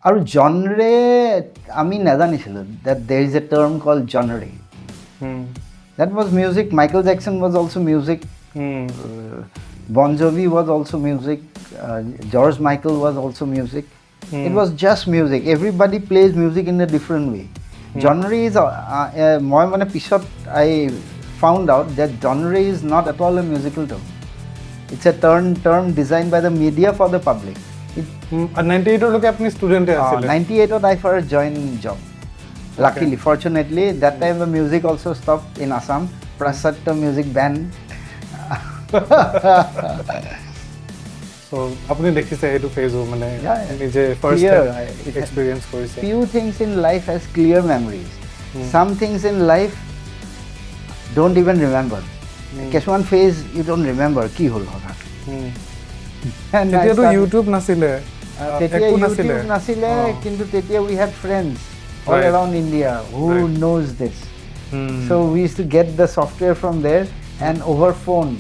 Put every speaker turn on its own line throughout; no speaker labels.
আৰু genre আমি নাজানিছিলোঁ that there is a term called genre. That was music. Michael Jackson was also music. Bon Jovi was also music. George Michael was also music. It was just music. Everybody plays music in a different way. Genre is মই মানে পিছত I found out that genre is not at all a musical term. It's a term designed by the media for the public.
98 লৈকে আপুনি ষ্টুডেণ্টে আছিলে
98 I first joined job. Luckily, fortunately, that time the music also stopped in Assam. Prasatya music band.
So আপুনি দেখিছে এইটো ফেজো মানে নিজে first experience কৰিছে
Few things in life has clear memories. Some things in life don't even remember. কিছুমান phase you don't remember কি হল হঠাৎ
তেতিয়াতো ইউটিউব নাছিলে
তেতিয়া ইউটিউব নাছিলে কিন্তু তেতিয়া we had friends all around India who knows this. So we used to get the software from there and over phone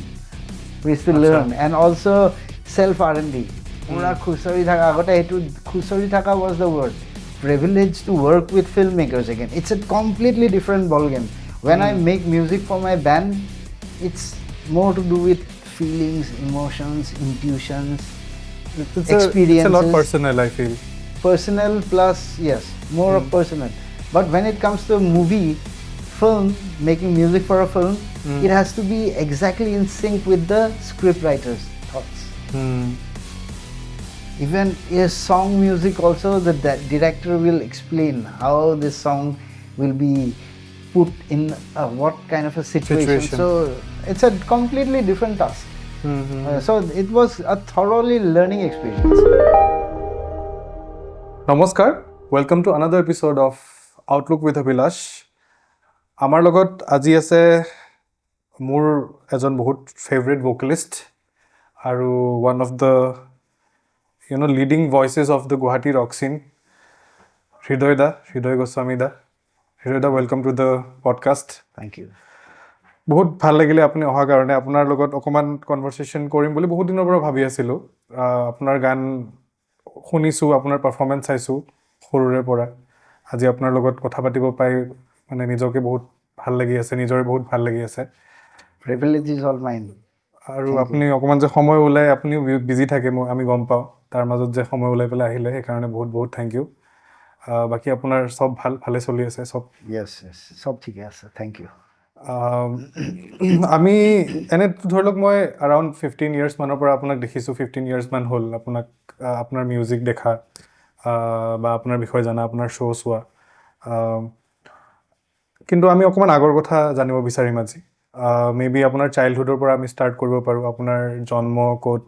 we used to learn and also self R&D. Pura khusari thaka agote etu khusari thaka was the word. Privilege to work with filmmakers again. It's a completely different ball game. When I make music for my band, it's more to do with feelings, emotions, intuitions, experiences.
It's a lot personal, I feel.
Personal plus, yes, more of personal. But when it comes to a movie, film, making music for a film, it has to be exactly in sync with the scriptwriter's thoughts. Even a song music also, the director will explain how this song will be put in what kind of a situation. So it's a completely different task. So it was a thoroughly learning experience.
Namaskar, welcome to another episode of Outlook with Abhilash. Amar logot aji ase mur ejon bahut favorite vocalist aru one of the leading voices of the Guwahati rock scene, Hridoy Goswami da. Hridoy da, welcome to the podcast.
Thank you.
বহুত ভাল লাগিলে আপুনি অহা কাৰণে আপোনাৰ লগত অকমান কনভাৰসেশন কৰিম বুলি বহুত দিনৰ পৰা ভাবি আছিলো আপোনাৰ গান শুনিছো আপোনাৰ পাৰফৰম্যান্স চাইছো সৰুৰে পৰা আজি আপোনাৰ লগত কথা পাতিব পাই মানে নিজকে বহুত ভাল লাগি আছে নিজৰে বহুত ভাল লাগি আছে
Privilege is all mine.
আৰু আপুনি অকমান যে সময় উলাই আপুনি বিজি থাকে আমি গম পাও তাৰ মাজত যে সময় উলাই পেলাই আহিলে সেই কাৰণে বহুত বহুত থ্যাংক ইউ বাকি আপোনাৰ সব ভালে চলি আছে সব
Yes, সব ঠিক আছে থ্যাংক ইউ
আমি এনে ধৰি লওক মই around 15 years মানৰ পৰা আপোনাক দেখিছো 15 years মান হ'ল আপোনাক আপোনাৰ মিউজিক দেখা বা আপোনাৰ বিষয় জানা আপোনাৰ শো চোৱা কিন্তু আমি অকমান আগৰ কথা জানিব বিচাৰিম আজি মেবি আপোনাৰ চাইল্ডহুডৰ পৰা আমি ষ্টাৰ্ট কৰিব পাৰো আপোনাৰ জন্ম ক'ত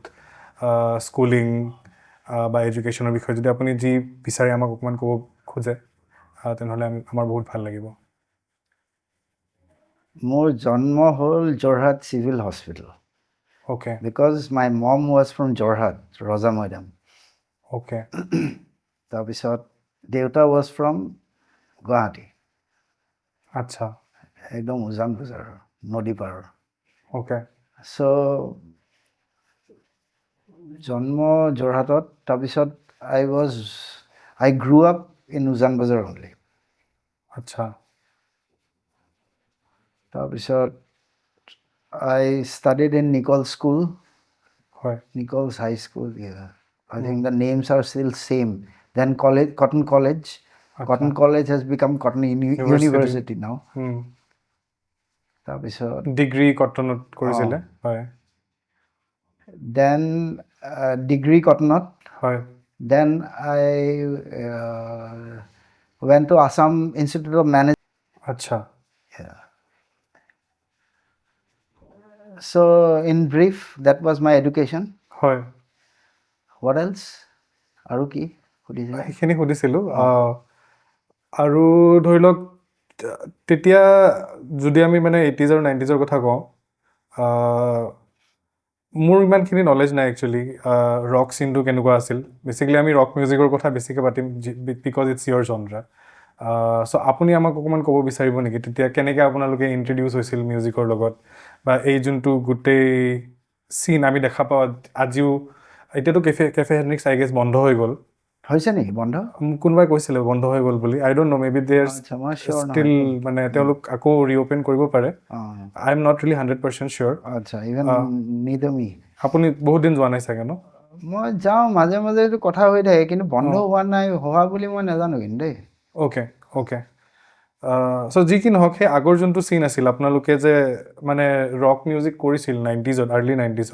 স্কুলিং বা এডুকেশ্যনৰ বিষয় যদি আপুনি যি বিচাৰে আমাক অকমান ক'ব খোজে তেনেহলে আমাৰ বহুত ভাল লাগিব
মোৰ জন্ম হ'ল Jorhat Civil Hospital.
Okay.
Because my mom was from Jorhat, Rosa Moidam.
Okay.
তাৰপিছত দেউতা was from Guwahati.
আচ্ছা
একদম উজান বজাৰ নদী পাৰৰ
Okay.
So জন্ম যোৰহাটত তাৰপিছত I grew up in উজান বজাৰ only.
আচ্ছা
তাৰপিছত I studied in Nichols School.
হয়
Nichols High School, yeah. I think the names are still same. Then Cotton College. Cotton College has become Cotton University now. তাৰপিছত
degree কটনত কৰিছিলে হয়
then degree Cottonot.
হয়
Then I went to Assam Institute of Management.
আচ্ছা
Yeah. So in brief, that was my education.
হয়
What else? আৰু কি সুধিছিলে
সেইখিনি সুধিছিলো আৰু ধৰি লওক তেতিয়া যদি আমি মানে 80s আৰু 90s ৰ কথা কওঁ মোৰ ইমানখিনি নলেজ নাই একচুৱেলি ৰক চিনটো কেনেকুৱা আছিল বেচিকেলি আমি ৰক মিউজিকৰ কথা বেছিকৈ পাতিম বিকজ ইটছ ইয়ৰ জনৰা চ' আপুনি আমাক অকণমান ক'ব বিচাৰিব নেকি তেতিয়া কেনেকৈ আপোনালোকে ইণ্ট্ৰডিউচ হৈছিল মিউজিকৰ লগত বা এই যোনটো গোটেই চিন আমি দেখা পাওঁ আজিও এতিয়াতো কেফে হেনৰিক্স আই গেছ বন্ধ হৈ গ'ল
হৈছে নেকি বন্ধ?
কোনোবাই কৈছিলে বন্ধ হৈ গ'ল বুলি। I don't know, maybe they are
আচ্ছা, মই sure
ষ্টিল
নহয়।
মানে তেওঁলোক আকৌ ৰিঅ'পেন কৰিব পাৰে। I am not really 100% sure.
আচ্ছা, ইভেন neither me.
আপুনি বহুত দিন যোৱা নাই চাগে ন?
মই যাওঁ মাজে মাজে, এইটো কথা হৈ থাকে, কিন্তু বন্ধ হোৱা নাই, হোৱা বুলি মই নাজানো কিন্তু দেই।
Okay okay. চ' যি কি নহওক, সেই আগৰ যোনটো চিন আছিল, আপোনালোকে যে মানে ৰক মিউজিক কৰিছিল 90s, আৰ্লি 90s,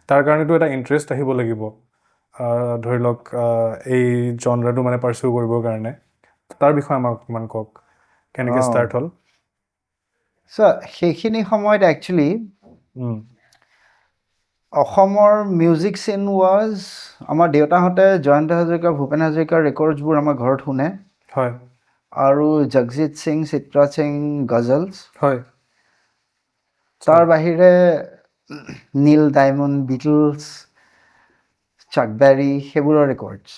তাৰ কাৰণেতো এটা ইণ্টাৰেষ্ট আহিব লাগিব, ধৰি লওক এই জনৰাটো মানে পাৰ্চিউ কৰিবৰ কাৰণে। তাৰ বিষয়ে আমাক অকণমান কওক, কেনেকৈ ষ্টাৰ্ট হ'ল?
চ' সেইখিনি সময়ত একচুৱেলি অসমৰ মিউজিক চিন ৱাজ, আমাৰ দেউতাহঁতে জয়ন্ত হাজৰিকা, ভূপেন হাজৰিকাৰ ৰেকৰ্ডছবোৰ আমাৰ ঘৰত শুনে।
হয়।
আৰু জগজিৎ সিং, চিত্ৰা সিং গজলছ।
হয়।
তাৰ বাহিৰে নীল ডায়মণ্ড, বিটলছ, চাক বেৰী, সেইবোৰৰ ৰেকৰ্ডছ।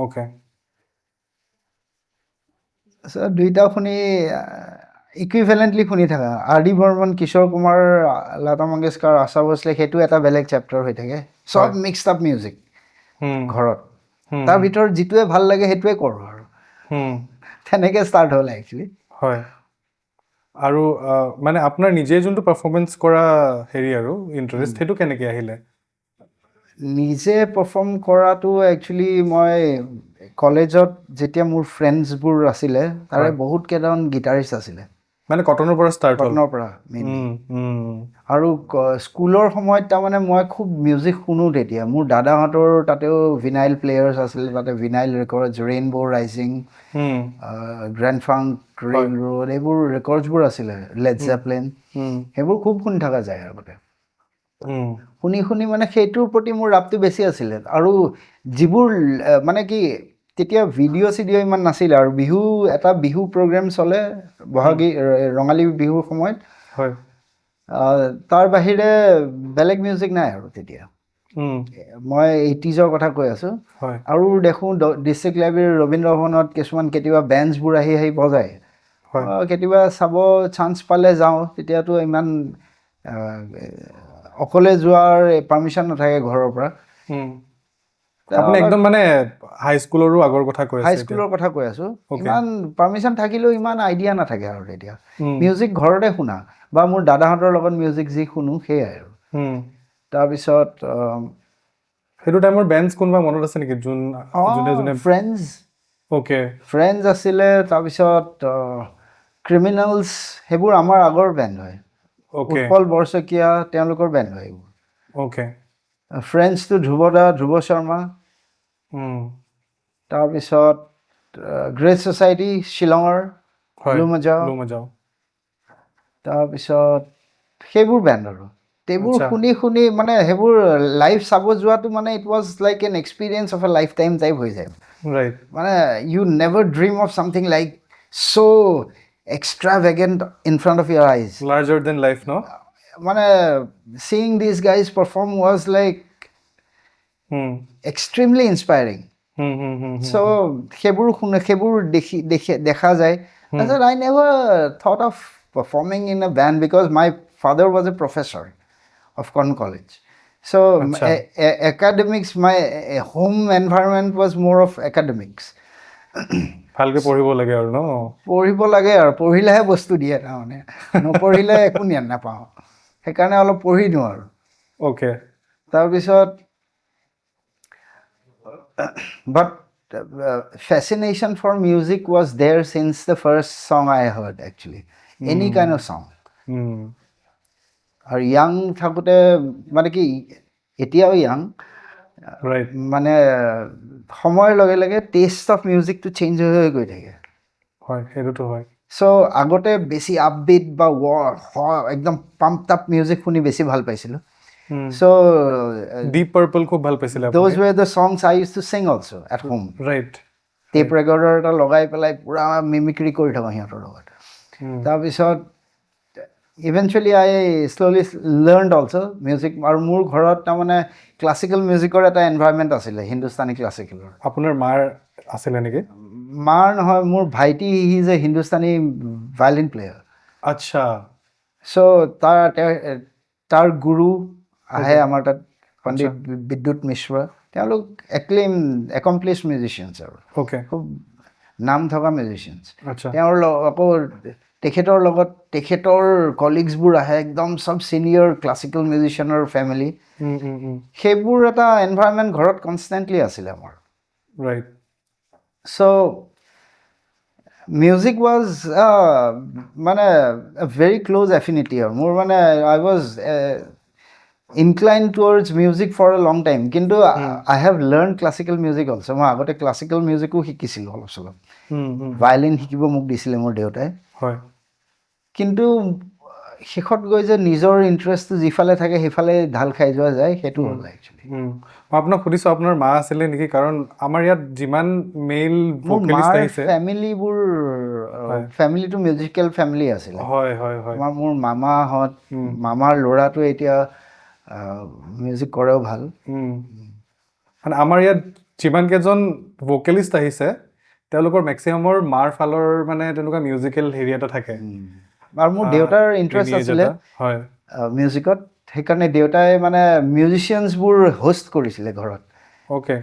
অ'কে।
দুইটা শুনি ইকুইভেলেণ্টলি শুনি থাকা। আৰ ডি বৰ্মন, কিশোৰ কুমাৰ, লতা মংগেশকাৰ, আশা ভোছলে, সেইটো এটা বেলেগ চেপ্টাৰ হৈ থাকে। চব মিক্সড আপ মিউজিক ঘৰত। তাৰ ভিতৰত যিটোৱে ভাল লাগে সেইটোৱে কৰোঁ আৰু তেনেকৈ ষ্টাৰ্ট হ'ল একচুৱেলি।
হয়। আৰু মানে আপোনাৰ নিজে যোনটো পাৰফৰ্মেঞ্চ কৰা হেৰি আৰু ইণ্টাৰেষ্ট, সেইটো কেনেকৈ আহিলে?
নিজে পাৰফৰ্ম কৰাটো একচুৱেলি মই কলেজত যেতিয়া মোৰ ফ্ৰেণ্ডছবোৰ আছিলে, তাৰে বহুত কেইটামান গীটাৰিষ্ট আছিলে।
মানে কটনৰ পৰা ষ্টাৰ্ট হ'ল?
কটনৰ পৰা মেইনলি। আৰু স্কুলৰ সময়ত তাৰমানে মই খুব মিউজিক শুনো তেতিয়া। মোৰ দাদাহঁতৰ তাতেও ভিনাইল প্লেয়াৰ্ছ আছিলে, তাতে vinyl records, rainbow rising, grand funk, rail road, এইবোৰ ৰেকৰ্ডছবোৰ আছিলে, লেড জেপলিন, সেইবোৰ খুব শুনি থকা যায় আগতে। শুনি শুনি মানে সেইটোৰ প্ৰতি মোৰ ৰাপটো বেছি আছিলে। আৰু যিবোৰ মানে কি, তেতিয়া ভিডিঅ' চিডিঅ' ইমান নাছিলে, আৰু এটা বিহু প্ৰগ্ৰেম চলে বহাগী ৰঙালী বিহুৰ সময়ত।
হয়।
তাৰ বাহিৰে বেলেগ মিউজিক নাই আৰু তেতিয়া। মই 80s কথা কৈ আছোঁ। আৰু দেখোঁ ডিষ্ট্ৰিক্ট লাইব্ৰেৰী, ৰবীন্দ্ৰ ভৱনত কিছুমান কেতিয়াবা বেণ্ডছবোৰ আহি বজায়। কেতিয়াবা চাব চান্স পালে যাওঁ। তেতিয়াতো ইমান অকলে যোৱাৰ পাৰ্মিশ্যন নাথাকে ঘৰৰ পৰা।
আপুনি একদম মানে হাইস্কুলৰো আগৰ কথা কৈ আছে?
হাইস্কুলৰ কথা কৈ আছোঁ। ইমান পাৰ্মিশ্যন থাকিলেও ইমান আইডিয়া নাথাকে আৰু তেতিয়া। মিউজিক ঘৰতে শুনা, বা মোৰ দাদাহঁতৰ লগত মিউজিক যি শুনো সেয়াই আৰু। তাৰপিছত
সেইটো টাইমৰ বেণ্ডছ কোনোবা মনত আছে নেকি?
ফ্ৰেণ্ডছ।
অ'কে। ফ্ৰেণ্ডছ
আছিলে, তাৰপিছত ক্ৰিমিনেলছ, সেইবোৰ আমাৰ আগৰ বেণ্ড হয়। উৎপল বৰশইকীয়া, তেওঁলোকৰ বেণ্ড হয় এইবোৰ।
অ'কে।
ফ্ৰেণ্ডছটো ধ্ৰুৱদা, ধ্ৰুৱ শৰ্মা। তাৰপিছত গ্ৰেট ছ'চাইটি শ্বিলঙৰ, ব্লু মজাও। তাৰপিছত সেইবোৰ বেণ্ড আৰু। সেইবোৰ শুনি শুনি মানে সেইবোৰ লাইভ চাব যোৱাটো মানে it was like an experience of a life time type হৈ যায়। মানে you never dream of something like so' extravagant in front of your eyes.
Larger than life, no?
মানে seeing these guys perform was like extremely inspiring. So সেইবোৰ দেখা যায়। তাৰপিছত I never thought of performing in a band because my father was a professor of Cornell College. So academics, my home environment was more of academics.
ভালকৈ পঢ়িব লাগে আৰু ন?
পঢ়িব লাগে আৰু, পঢ়িলেহে বস্তু দিয়ে তাৰমানে, নপঢ়িলে একো নাপাওঁ। সেইকাৰণে অলপ পঢ়ি দিওঁ আৰু।
অ'কে।
তাৰপিছত but fascination for music was there since the first song I heard actually. Any kind of song. আৰু ইয়াং থাকোঁতে মানে কি, এতিয়াও ইয়াং, মানে সময়ৰ লগে লগে টেষ্ট অফ মিউজিকটো চেঞ্জ হৈ গৈ থাকে।
হয়, সেইটোতো হয়।
চ' আগতে বেছি আপবিট বা একদম পাম্পড আপ মিউজিক শুনি বেছি ভাল পাইছিলোঁ। চ'
ডিপ পাৰ্পল খুব ভাল পাইছিলে আপুনি?
Those were the songs I used to sing also at home.
Right.
Tape recorder এটা লগাই পেলাই পুৰা মিমিক্ৰি কৰি থাকোঁ সিহঁতৰ লগত। তাৰপিছত eventually I slowly learned also' music. আৰু মোৰ ঘৰত তাৰমানে ক্লাছিকেল মিউজিকৰ এটা এনভাইৰনমেণ্ট আছিলে, হিন্দুস্তানী ক্লাছিকেলৰ।
আপোনাৰ মাৰ আছিলে নেকি?
মাৰ নহয়, মোৰ ভাইটি, he is a Hindustani violin player.
আচ্ছা।
চ' তাৰ গুৰু আহে আমাৰ তাত, পণ্ডিত বিদ্যুৎ মিশ্ৰ, তেওঁলোক accomplished musicians আৰু
ওকে
খুব নাম থকা মিউজিচিয়ানছ
আচ্ছা
তেওঁৰ আকৌ তেখেতৰ লগত তেখেতৰ কলিগছবোৰ আহে একদম চব ছিনিয়ৰ ক্লাছিকেল মিউজিচিয়ানৰ ফেমিলি সেইবোৰ এটা এনভাইৰনমেণ্ট ঘৰত কনষ্টেণ্টলি আছিলে আমাৰ
ৰাইট
চ' মিউজিক ৱাজ মানে ভেৰি ক্ল'জ এফিনিটি আৰু মোৰ মানে I was inclined towards music for a long time কিন্তু I have learned classical music also মই আগতে ক্লাছিকেল মিউজিকো শিকিছিলোঁ অলপ চলপ ভায়লিন শিকিব মোক দিছিলে মোৰ দেউতাই
হয়
কিন্তু শেষত গৈ যে নিজৰ ইণ্টাৰেষ্টটো যিফালে থাকে সেইফালে ঢাল খাই যোৱা যায় সেইটো হ'ল একচুৱেলি
মই আপোনাক সুধিছোঁ আপোনাৰ মা আছিলে নেকি কাৰণ আমাৰ ইয়াত যিমান মেইল ভোকেলিষ্ট আহিছে
ফেমিলিটো মিউজিকেল ফেমিলি আছিলে
হয় হয় হয়
মোৰ মামাহঁত মামাৰ ল'ৰাটো এতিয়া মিউজিক কৰেও ভাল
মানে আমাৰ ইয়াত যিমানকেইজন ভোকেলিষ্ট আহিছে তেওঁলোকৰ মেক্সিমামৰ মাৰ ফালৰ মানে তেনেকুৱা মিউজিকেল হেৰি এটা থাকে
আৰু মোৰ দেউতাৰ ইণ্টাৰেষ্ট আছিলে
হয়
মিউজিকত সেইকাৰণে দেউতাই মানে মিউজিচিয়ানছবোৰ হোষ্ট কৰিছিলে ঘৰত
অ'কে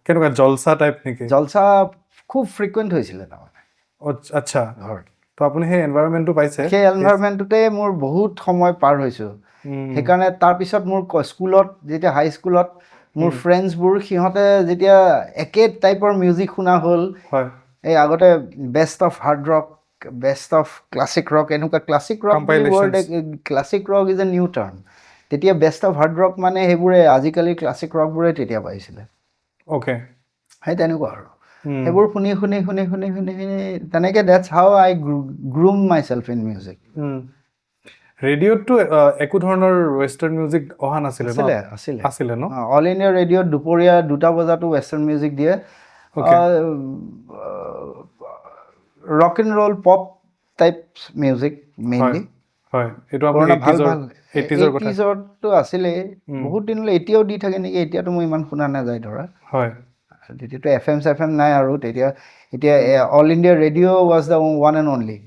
কেনেকুৱা জলচা টাইপ নেকি
জলচা খুব ফ্ৰিকুৱেণ্ট হৈছিলে তাৰমানে
আচ্ছা
ঘৰত
তো আপুনি সেই এনভাইৰনমেণ্টটো পাইছে
সেই এনভাইৰনমেণ্টটোতে মোৰ বহুত সময় পাৰ হৈছোঁ সেইকাৰণে তাৰপিছত মোৰ স্কুলত যেতিয়া হাই স্কুলত মোৰ ফ্ৰেণ্ডছবোৰ সিহঁতে যেতিয়া একে টাইপৰ মিউজিক শুনা হ'ল
হয়
এই আগতে best of hard rock best of classic rock এনেকুৱা classic rock classic rock is a new term তেতিয়া বেষ্ট অফ হাৰ্ড ৰক মানে সেইবোৰে আজিকালি ক্লাছিক ৰকবোৰে তেতিয়া পাইছিলে
অ'কে
সেই তেনেকুৱা আৰু সেইবোৰ শুনি শুনি শুনি শুনি শুনি শুনি তেনেকৈ that's how I groom myself in music
ৰেডিঅ'তটো একো ধৰণৰ ৱেষ্টাৰ্ণ মিউজিক অহা নাছিলে আছিলে ন
অল ইণ্ডিয়া ৰেডিঅ'ত দুপৰীয়া 2টা বজাতো ৱেষ্টাৰ্ণ মিউজিক দিয়ে rock and roll pop type music mainly
হয় এইটো আপুনি
80sৰটো আছিলেই বহুত দিনলৈ এতিয়াও দি থাকে নেকি এতিয়াতো মই ইমান শুনা নাযায় ধৰা
হয়
তেতিয়াতো FM নাই আৰু তেতিয়া এতিয়া all India radio' was the one and only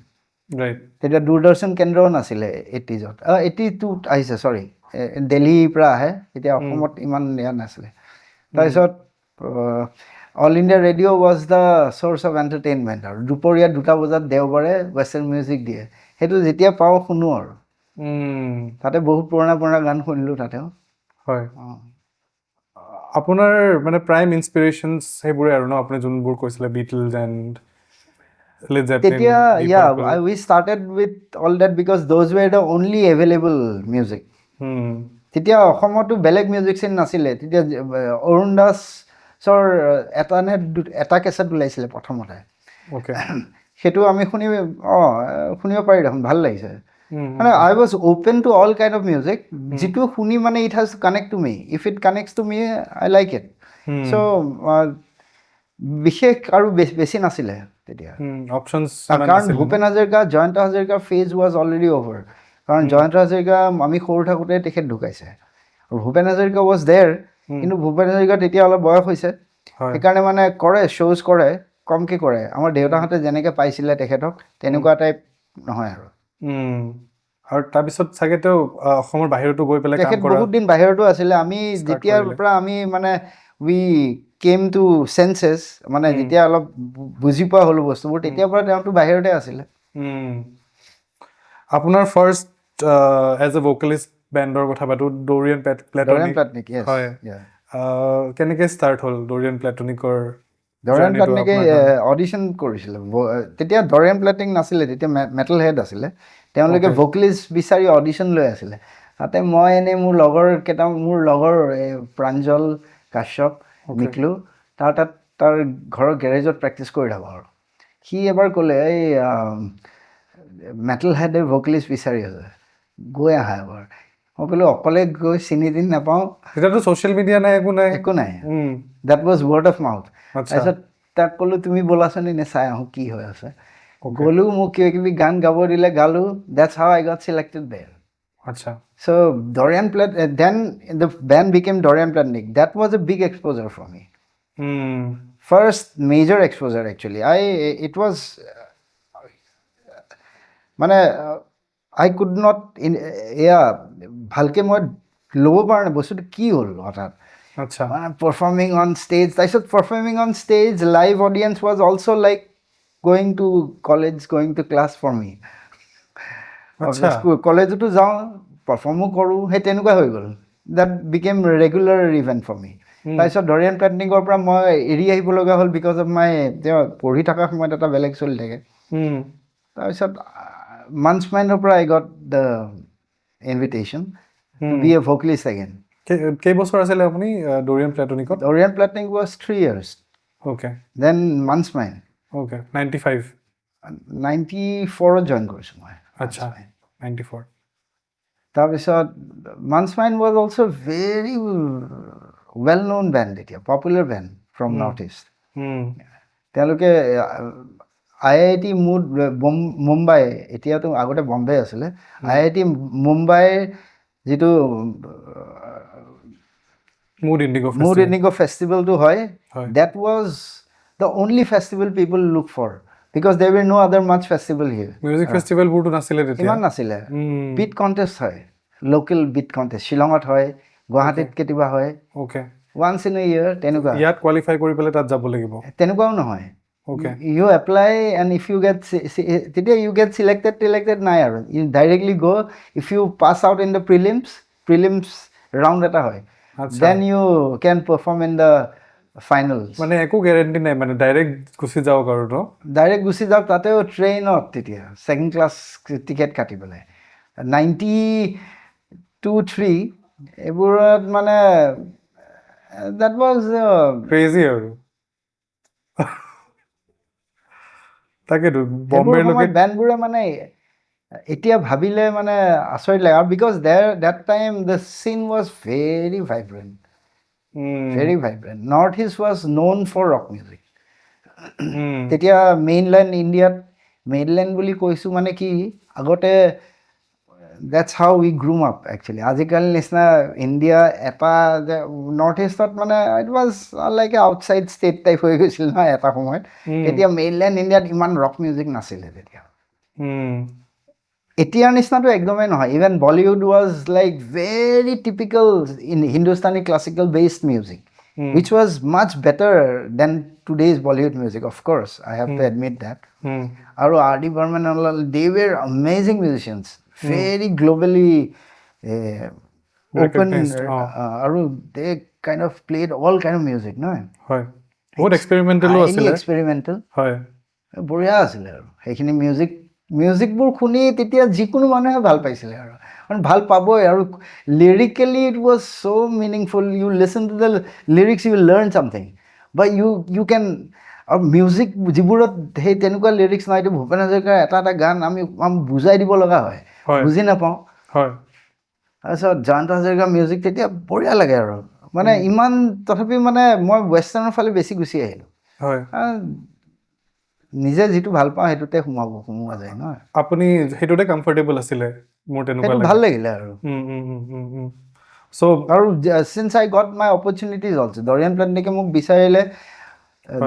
right
তেতিয়া দূৰদৰ্শন কেন্দ্ৰও নাছিলে 80sত 82ত আহিছে চৰি দিল্লীৰ পৰা আহে এতিয়া অসমত ইমান দিয়া নাছিলে তাৰপিছত all India radio' was the source of entertainment আৰু দুপৰীয়া 2টা বজাত দেওবাৰে ৱেষ্টাৰ্ণ মিউজিক দিয়ে সেইটো যেতিয়া পাওঁ শুনো আৰু তাতে বহুত পুৰণা পুৰণা গান শুনিলোঁ তাতেও
হয় আপোনাৰ মানে প্ৰাইম ইনস্পিৰেশ্যনছ সেইবোৰে আৰু ন আপুনি যোনবোৰ কৈছিলে বিটলছ এণ্ড
তেতিয়া we started with all that because those were the only available music তেতিয়া অসমতো বেলেগ মিউজিক চিন নাছিলে তেতিয়া অৰুণ দাসৰ এটা কেছেট ওলাইছিলে প্ৰথমতে সেইটো আমি শুনিব পাৰি দেখোন ভাল লাগিছে মানে I was open to all kind of music যিটো শুনি মানে it has to connect to me if it connects to me I like it so বিশেষ আৰু বেছি নাছিলে তেতিয়া
অপচনছ
কাৰণ Bhupen Hazarika Jayanta Hazarika phase was already over কাৰণ জয়ন্ত হাজৰিকা আমি সৰু থাকোঁতে তেখেত ঢুকাইছে আৰু ভূপেন হাজৰিকা ৱাজ দেৰ কিন্তু ভূপেন হাজৰিকা তেতিয়া অলপ বয়স হৈছে সেইকাৰণে মানে কৰে শ্ব'জ কৰে কমকৈ কৰে আমাৰ দেউতাহঁতে যেনেকৈ পাইছিলে তেখেতক তেনেকুৱা টাইপ নহয়
আৰু তাৰপিছত চাগে তেওঁ অসমৰ বাহিৰতো গৈ পেলাই
তেখেত বহুত দিন বাহিৰতো আছিলে আমি যেতিয়াৰ পৰা আমি মানে উই কেম টু চেন্সেছ মানে যেতিয়া অলপ বুজি পোৱা হ'লোঁ বস্তুবোৰ তেতিয়াৰ পৰা তেওঁতো বাহিৰতে আছিলে
আপোনাৰ ফাৰ্ষ্ট এজ এ ভোকেলিষ্ট বেণ্ডৰ কথা পাতোঁ ডৰিয়ান প্লেটনিক হয় কেনেকৈ ষ্টাৰ্ট হ'ল ডৰিয়ান প্লেটনিকৰ
ডৰিয়ান প্লেটনিকে অডিশ্যন কৰিছিলে তেতিয়া ডৰিয়ান প্লেটনিক নাছিলে তেতিয়া মেটেল হেড আছিলে তেওঁলোকে ভোকেলিষ্ট বিচাৰি অডিশ্যন লৈ আছিলে তাতে মই এনেই মোৰ লগৰ প্ৰাঞ্জল কাশ্যপ নিকলো তাৰ ঘৰৰ গেৰেজত প্ৰেক্টিছ কৰি থাকোঁ আৰু সি এবাৰ ক'লে এই মেটেল হেডে ভোকেলিষ্ট বিচাৰি আছে গৈ আহা এবাৰ মই ক'লোঁ অকলে গৈ চিনি তিনি নাপাওঁ
তেতিয়াতো ছ'চিয়েল মিডিয়া নাই একো নাই
that was word of mouth তাৰপিছত তাক ক'লোঁ তুমি ব'লাচোন এনে চাই আহোঁ কি হৈ আছে গ'লোঁ মোক কিবা কিবি গান গাব দিলে গালোঁ that's how I got selected there
আচ্ছা
so then the band became Dorian Platnik that was a big exposure for me first major exposure actually it was মানে I could not ভালকৈ মই ল'ব পৰা নাই বস্তুটো কি হ'ল হঠাৎ
আচ্ছা
performing on stage. I said performing on stage, live audience was also like going to college, going to class for me.
আচ্ছা
স্কুল কলেজতো যাওঁ পাৰফৰ্মো কৰোঁ সেই তেনেকুৱা হৈ গ'ল that became regular event for me তাৰপিছত দৰিয়ান পেটনিকৰ পৰা মই এৰি আহিব লগা হ'ল বিকজ অফ মাই তেওঁ পঢ়ি থকাৰ সময়ত এটা বেলেগ চলি থাকে তাৰপিছত মান্সমাইনৰ পৰা I got the invitation to be a vocalist again
কেইবছৰ আছিলে আপুনি দৰিয়ান প্লেটনিকত
Dorian Platinic was 3 years
okay
then Mansmine
okay 95
94ত জইন কৰিছোঁ মই
আচ্ছা 94
তাৰপিছত Mansmine was also' very well known band এতিয়া popular band from North East তেওঁলোকে IIT মুম্বাই এতিয়াতো আগতে বম্বে আছিলে IIT মুম্বাইৰ যিটো মুড ইণ্ডিগো ফেষ্টিভেলটো হয় that was the only festival people look for because there were no other much festival here
music festival বুৰটো নাছিলে তেতিয়া
ইমান নাছিলে beat contest হয় local beat contest শিলঙত হয় গুৱাহাটীত কেতিয়াবা হয়
okay
once in a year তেনেকুৱা
ইয়াত কোৱালিফাই কৰি পেলাই তাত যাব লাগিব
তেনেকুৱাও নহয়
okay
you apply and if you get তেতিয়া you get selected নাই আৰু you directly go if you pass out in the prelims round এটা হয় then you can perform in the finals মানে
একো গ্যাৰান্টি নাই মানে ডাইৰেক্ট গুচি যাওক আৰু ন
ডাইৰেক্ট গুচি যাওক তাতেও ট্ৰেইনত তেতিয়া ছেকেণ্ড ক্লাছ টিকেট কাটি পেলাই 92-3 এইবোৰত মানে দেট ৱাজ
ক্ৰেজি আৰু তাকেতো বম্বেৰ লোকে
বেণ্ডবোৰে মানে এতিয়া ভাবিলে মানে আচৰিত লাগে আৰু বিকজ দেট টাইম দ্য চিন was very vibrant very vibrant. Northeast was known for rock music. তেতিয়া মেইনল্যান্ড ইণ্ডিয়াত মেইনল্যান্ড বুলি কৈছোঁ মানে কি আগতে that's how we grew up actually. আজিকালি নিচিনা ইণ্ডিয়া এটা নৰ্থ ইষ্টত মানে it was like a outside state type হৈ গৈছিল ন এটা সময়ত তেতিয়া মেইনল্যান্ড ইণ্ডিয়াত ইমান ৰক মিউজিক নাছিলে তেতিয়া এতিয়াৰ নিচিনাটো একদমেই নহয় even Bollywood was like very typical in Hindustani classical based music which was much better than today's Bollywood music, of course. I have to admit that. Aru R.D. Burman, they were amazing musicians, very globally open. Aru they kind of played all kind of music, no?
Hoy. What experimental was it?
Experimental.
Hoy.
Boria asile aru. Ekhini music bur khuni titia jikunu manuhe bhal paisile aru. And bhal paboi aru lyrically it was so meaningful. You listen to the lyrics, you will learn something. But you can music jiburot he tenuka lyrics na itu Bhupen Hazarika eta gan ami bujai dibo laga hoy. Buji na pao.
Hoy.
Asa Janta Hazarika music tetia boria lage aru. Mane iman tothapi mane moi western fale besi gusi ahilu.
Hoy.
নিজে যিটো ভাল পাওঁ সেইটোতে সোমোৱা যায় ন
আপুনি সেইটোতে কমফৰ্টেবল আছিলে মোৰ তেনেকুৱা
ভাল লাগিলে আৰু
সো
আৰু since I got my opportunities also Dorian প্লেটনিকে মোক বিচাৰিলে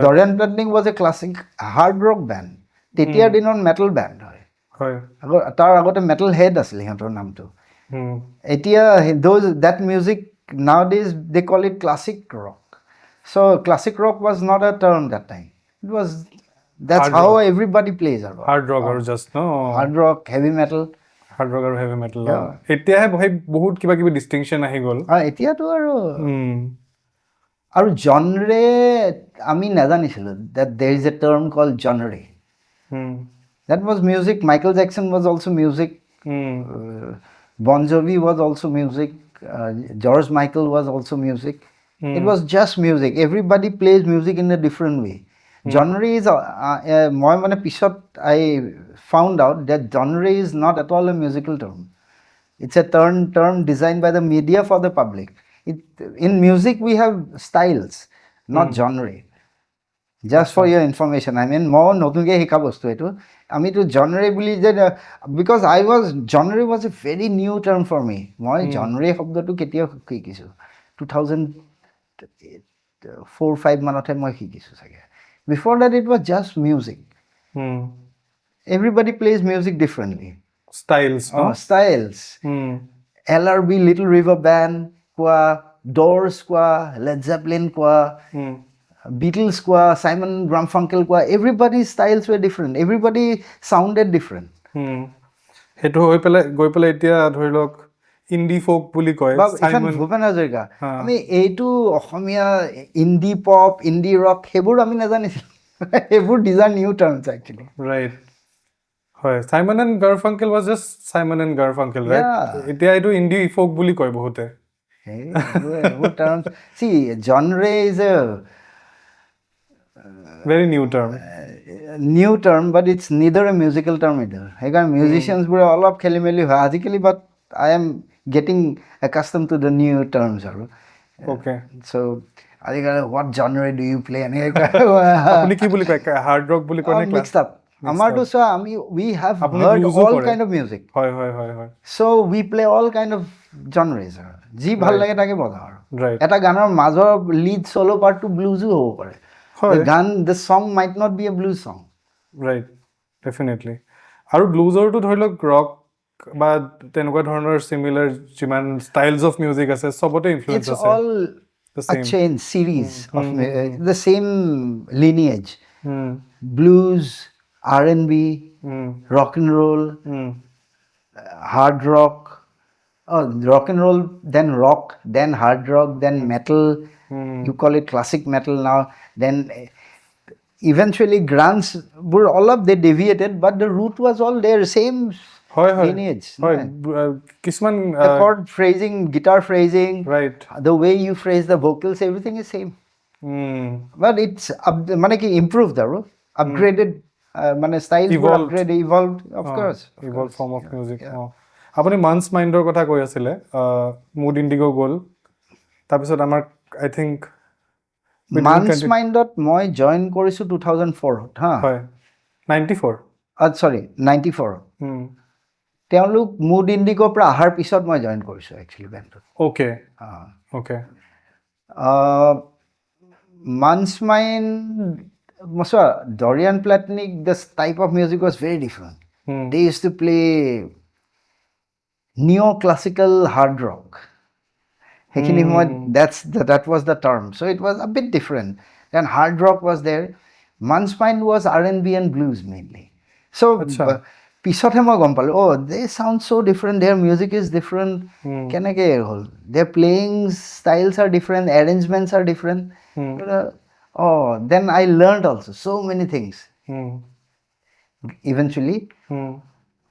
Dorian Platinic was a classic hard rock band তেতিয়াৰ দিনৰ মেটাল বেণ্ড হয় তাৰ আগতে মেটাল হেড আছিলে সিহঁতৰ নামটো এতিয়া that music now days they call it classic rock so' classic rock was not a term that time it was That's hard how rock. Everybody plays aru.
Hard rock or just no.
Hard rock, heavy metal.
Hard rock or heavy metal. Etia hai bhai bahut kiba kiba distinction ahi gol.
Etia to aru genre ami najanisilu that there is a term called genre. That was music. Michael Jackson was also music. Bon Jovi was also music. George Michael was also music. It was just music. Everybody plays music in a different way. Genre is মই মানে পিছত I found out that genre is not at all a musical term. It's a term designed by the media for the public. In music we have styles, not genre. Just for your information, I mean মই নতুনকৈ শিকা বস্তু এইটো আমিতো genre বুলি যে because genre was a very new term for me. মই genre শব্দটো কেতিয়া শিকিছোঁ 2004-05 মানতহে মই শিকিছোঁ চাগে Before that, it was just music. Everybody plays music differently.
Styles, no?
Styles. LRB, Little River Band, Doors qua, Led Zeppelin qua, Beatles qua, Simon Garfunkel qua, everybody's styles were different. Everybody sounded different.
সেইটো হৈ পেলাই গৈ পেলাই এতিয়া ধৰি লওক INDI folk বুলি কয়
ইফান ভূপেন হাজৰিকা আমি এইটো অসমীয়া ইণ্ডি পপ ইণ্ডি ৰক সেইবোৰ আমি নাজানিছিলোঁ সেইবোৰ these are new terms actually.
Right. হয় Simon and Garfunkel was just Simon and Garfunkel, right? এতিয়া এইটো ইণ্ডি ফোক বুলি কয় বহুতে.
Hey, what terms? See, genre is a
very new term.
New term, but it's neither a musical term either. Because musicians were all up খেলিমেলি হয় আজিকালি, but I am getting accustomed to the new terms.
Okay.
So, আজিকালি what genre do you play?
আপুনি কি বুলি কয় hard ৰক বুলি কয় নে
mixed up. আমাৰটো so we have heard all kind of music.
হয়.
So we play all kind of genres. যি ভাল লাগে তাকে বজাও আৰু.
Right.
এটা গানৰ মাজৰ লিড সলো পাৰ্টটো ব্লুজো হ'ব পাৰে. The song might not be a blues song.
Right. Definitely. আৰু ব্লুজৰটো ধৰি লওক ৰক বা তেনেকুৱা ধৰণৰ সিমিলাৰ যিমান ষ্টাইলছ অফ মিউজিক আছে সবতে ইনফ্লুয়েন্স আছে.
It's all a chain series of the same lineage. Blues, R&B, rock and roll, hard rock, rock and roll, then rock, then hard rock, then metal. You call it classic metal now. Then eventually grunge, all of they deviated, but the root was all there, same lineage.
Kisman
the chord phrasing, guitar phrasing,
right,
the way you phrase the vocals, everything is same. But it's improved, upgraded. Styles were upgraded, evolved, of course.
Evolved form of music. আপুনি মান্স মাইণ্ডৰ কথা কৈ আছিলে mood IndiGo গ'ল তাৰপিছত আমাৰ I think
মান্স মাইণ্ডত মই join কৰিছোঁ 2004
হয় 94
sorry 94 তেওঁলোক মুড ইণ্ডিগোৰ পৰা অহাৰ পিছত মই জইন কৰিছোঁ একচুৱেলি বেণ্ডত
okay
Mans Mind Dorian Platinic, this type of music was very different. They used to play neoclassical hard rock. That was the term. So it was a bit different. Then hard rock was there. Man's Mind was R&B and blues mainly. So pisothe moi gom palu, they sound so different. Their music is different. Their playing styles are different. Arrangements are different. Then I learned also so many things. Eventually.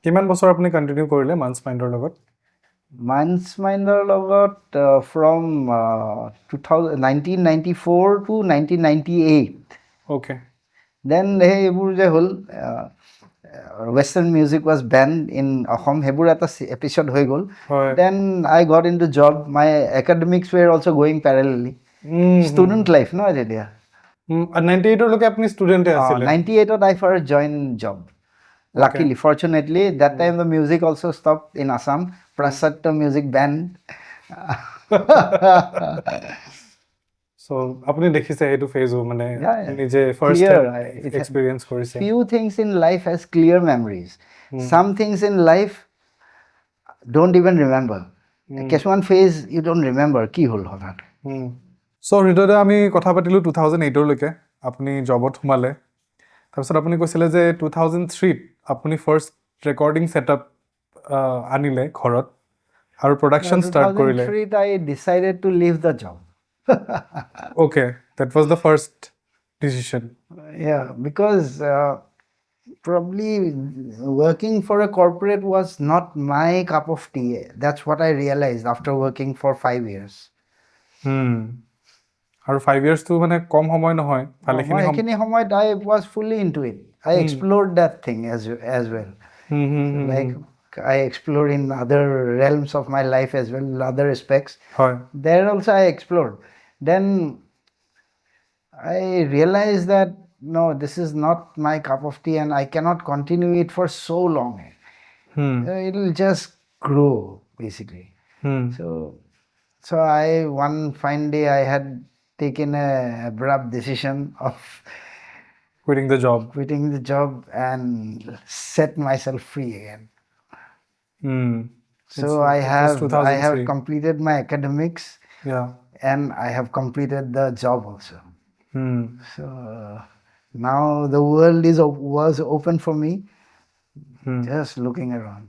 কিমান বছৰ আপুনি continue কৰিলে মান্স মাইণ্ডৰ লগত
মান্স মাইণ্ডৰ লগত from 1994 to 1998.
Okay.
Then এইবোৰ যে হ'ল western music was banned in Assam. Hebur eta episode hoy gol. Then I got into job. My academics were also going parallelly. Student life, no idea.
98 loke apni student e asile
98 I first joined job. Luckily, fortunately, that time the music also stopped in Assam. Prasatya music banned.
So apni dekhise etu phase mane nije first experience korise.
Few things in life has clear memories. Some things in life don't even remember. One phase you don't remember ki hol hotat.
So Hridoy আমি কথা পাতিলো 2008 লৈকে আপুনি জবত সোমালে তাৰপিছত আপুনি কৈছিলে যে 2003 আপুনি ফাৰ্ষ্ট ৰেকৰ্ডিং সেটআপ আনিলে ঘৰত আৰু প্ৰডাকশন ষ্টাৰ্ট কৰিলে
2003 I decided to leave the job.
Okay, that was the first decision.
Yeah, because probably working for a corporate was not my cup of tea. That's what I realized after working for 5 years.
আৰু 5 years to মানে কম সময় নহয়
ভালেখিনি সময় I was fully into it. I explored that thing as well. Like I explored in other realms of my life as well, other aspects. There also I explored. Then I realized that no, this is not my cup of tea and I cannot continue it for so long. It will just grow basically. So one fine day I had taken a abrupt decision of
quitting the job
and set myself free again. So I have completed my academics
Yeah.
And I have completed the job also. So now the world was open for me, just looking around.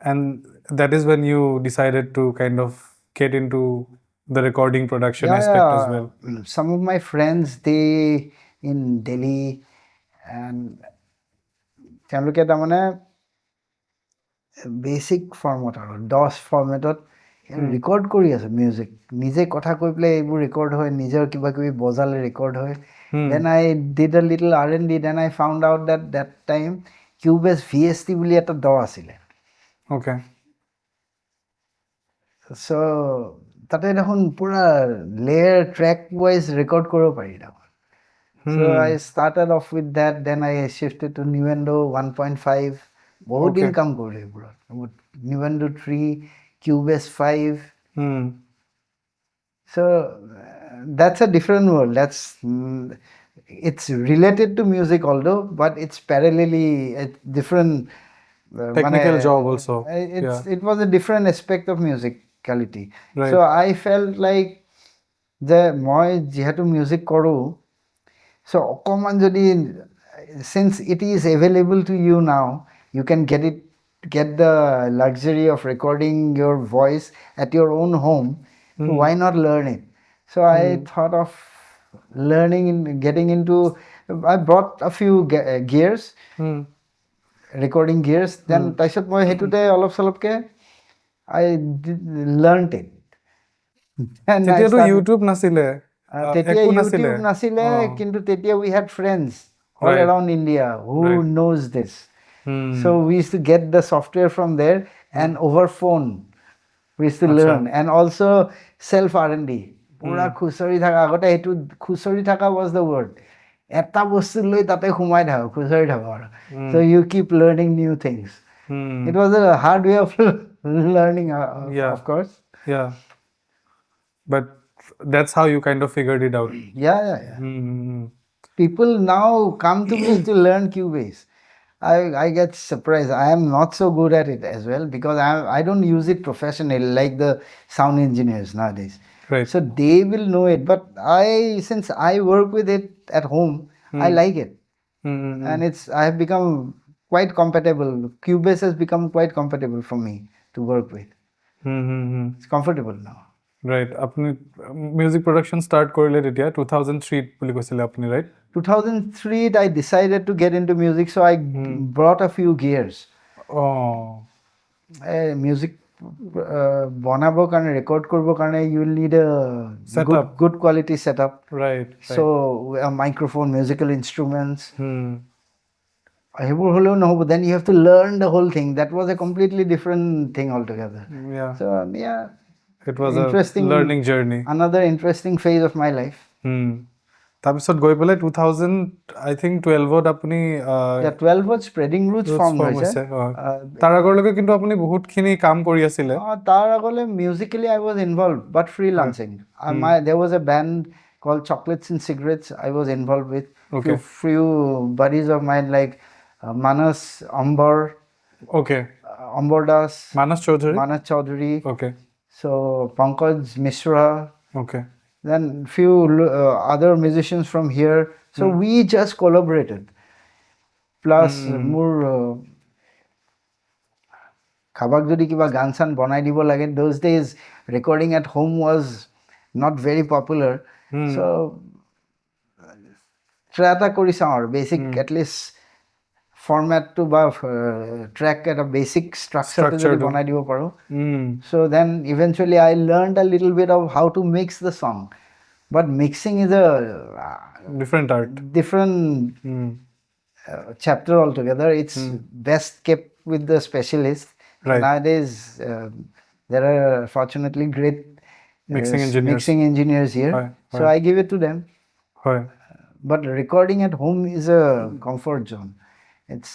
And that is when you decided to kind of get into the recording production aspect as well.
Some of my friends, they in Delhi, and তেওঁলোকে তাৰমানে basic format আৰু DOS ফৰ্মেটত record কৰি আছে music, নিজে কথা কৈ পেলাই এইবোৰ ৰেকৰ্ড হয়, নিজৰ কিবা কিবি বজালে ৰেকৰ্ড হয়. Then I did a little R&D, then I found out that time Cubase VST বুলি এটা DAW আছিলে.
Okay.
So তাতে দেখোন পুৰা layer track wise record কৰিব পাৰি দেখোন. So I started off with that, then I shifted to Nuendo 1.5. বহুত দিন কাম কৰিলো এইবোৰত. Nuendo 3, Cubase 5. So that's a different world. It's related to music although, but it's parallelly a different
technical job also.
It was a different aspect of musicality.
Right.
So I felt like মই যেহেতু music কৰো, so অকমান যদি, since it is available to you now, you can get the luxury of recording your voice at your own home. So why not learn it? So I thought of learning and getting into. I bought a few gears, recording gears. Then তাৰপিছত মই হেতুতে অলপ চলপকে I learned it.
তেতিয়াতো YouTube নাছিলে,
তেতিয়া YouTube নাছিলে, কিন্তু তেতিয়া we had friends all around India who knows this. So we used to get the software from there, and over phone we used to learn, and also self R&D. পুৰা খুচৰি থাকা, আগতে সেইটো খুচৰি থাকা was the word. এটা বস্তু লৈ তাতে সোমাই থাকো, খুচৰি থাকো আৰু. So you keep learning new things. It was a hard way of learning, of course.
Yeah. But that's how you kind of figured it out.
Yeah. People now come to me to learn Cubase. I get surprised. I am not so good at it as well because I don't use it professionally like the sound engineers nowadays.
Right.
So they will know it. But since I work with it at home, I like it. And I have become quite compatible. Cubase has become quite compatible for me to work with. It's comfortable now.
Right. Apni music production start korile tetya 2003 বুলি কৈছিলে আপনি, right?
2003 I decided to get into music, so I brought a few gears. Music বনাবৰ কাৰণে, record কৰিবৰ কাৰণে you will need a good quality setup.
Right.
So a microphone, musical instruments. সেইবোৰ হলেও নহব, then you have to learn the whole thing. That was a completely different thing altogether.
Yeah.
So
it was a learning journey.
Another interesting phase of my life.
তাৰপিছত গৈ পেলাই 2000 I think 12ত আপুনি
12ত spreading routes form হৈছে।
তাৰ আগলৈকে কিন্তু আপুনি বহুতখিনি কাম কৰি আছিলে।
তাৰ আগলৈ musically I was involved but freelancing. There was a band called Chocolates and Cigarettes I was involved with. Few buddies of mine like Manas Ambar. Ambar Das.
Manas
Choudhury.
Okay.
So Pankaj Mishra.
Okay.
Then few other musicians from here. So we just collaborated. Plus more kabak jodi kiba gan san banai dibo lage, those days recording at home was not very popular. So try ta kori sa or basic at least format to ba track at a basic structure to banai dibo paro. So then eventually I learned a little bit of how to mix the song, but mixing is a
different art,
different chapter altogether. It's best kept with the specialist.
Right.
Nowadays there are fortunately great mixing engineers here. So I give it to them. But recording at home is a comfort zone. It's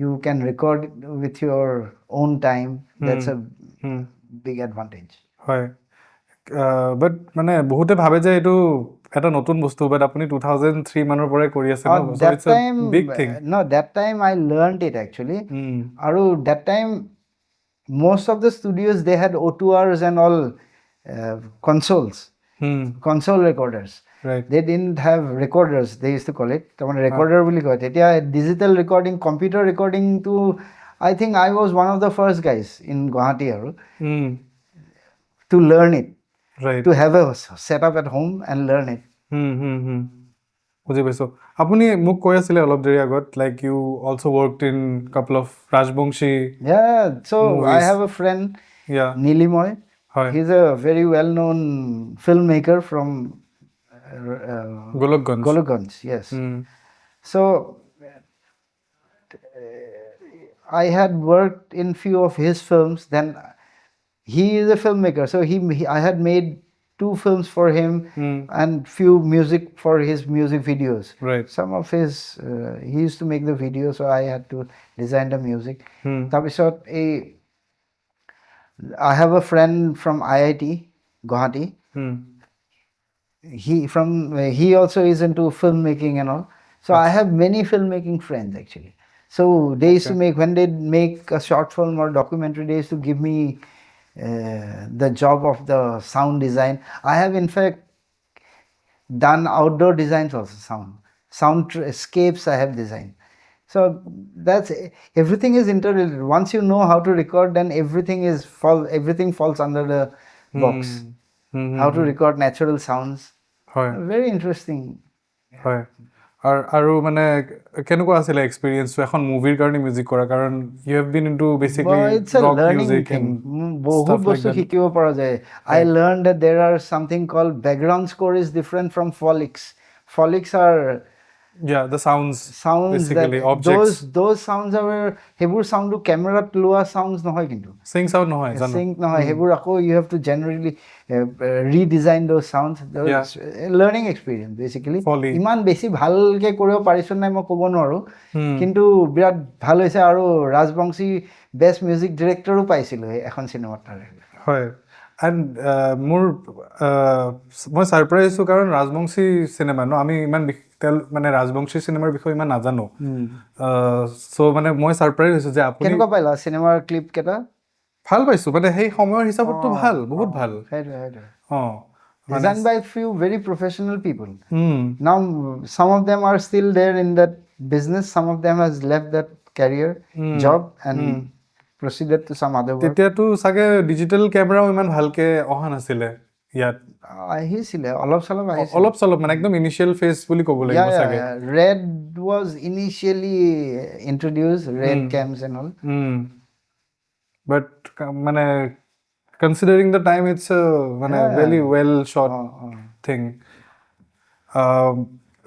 you can record with your own time. That's a big advantage.
But মানে বহুতে ভাবে যে এইটো এটা নতুন বস্তু, but আপুনি 2003 মানৰ পৰাই কৰি আছে ন, so it's a big thing.
No, that time I learned it actually. আৰু that time most of the studios, they had O2Rs and all consoles, console recorders.
Right.
They didn't have recorders, they used to call it. Recorder বুলি কয় তেতিয়া digital recording, computer recording to I think I was one of the first guys in Guwahati to learn it.
Right.
To have a setup at home and learn it.
বুজি পাইছোঁ আপুনি মোক কৈ আছিলে অলপ দেৰি আগত like you also' worked in couple of Rajbanshi
so I have a friend Nilimoy. He's a very well known filmmaker from Golokganj, yes. So I had worked in few of his films. Then he is a filmmaker, so I had made 2 films for him and few music for his music videos.
Right.
Some of his he used to make the videos, so I had to design the music. I have a friend from IIT Guwahati. He also is into filmmaking and all. So I have many filmmaking friends actually. So they used to make, when they make a short film or documentary, they used to give me the job of the sound design. I have in fact done outdoor designs also, soundscapes I have designed. So that's everything is interrelated. Once you know how to record, then everything falls under the box. How to record natural sounds. Very interesting.
আৰু মানে কেনেকুৱা আছিলে এক্সপিৰিয়েঞ্চটো এখন মুভিৰ কাৰণে music কৰা কাৰণ you have been into basically rock music and
বহুত বস্তু শিকিব পৰা যায় I learned that there are something called background score is different from folics are
the sounds basically
that,
objects
those sounds are hebur sound to camera loa sounds nohoy kintu
sync sound nohoy jano
sync nohoy hebur ako you have to generally redesign those sounds. Learning experience basically iman beshi bhalke koribo parisun nai moi kobo noaru kintu birat bhal hoise aru Rajbangshi best music director o paisilu ekhon cinema tare
hoy and মোৰ মই surprise হৈছোঁ কাৰণ Rajbanshi cinema ন আমি ইমান মানে ৰাজবংশী চিনেমাৰ বিষয়ে ইমান নাজানো চ' মানে মই সাৰপ্ৰাইজ হৈছোঁ যে আপুনি
কেনেকুৱা পাইলা চিনেমাৰ ক্লিপ কেইটা
ভাল পাইছোঁ মানে সেই সময়ৰ হিচাপততো ভাল বহুত ভাল
designed by few very professional people. Now some of them are still there in that business, some of them has left that career job and proceeded to some other work.
তেতিয়াতো সাগে ডিজিটাল ক্যামেৰাও ইমান ভালকে অহা নাছিলে ইয়াত
আহিছিলে অলপ চলপ
মানে একদম ইনিশিয়াল ফেজ বুলি ক'ব লাগিব সাগে
red was initially introduced, red cams and all.
But মানে considering the time it's a very well shot thing.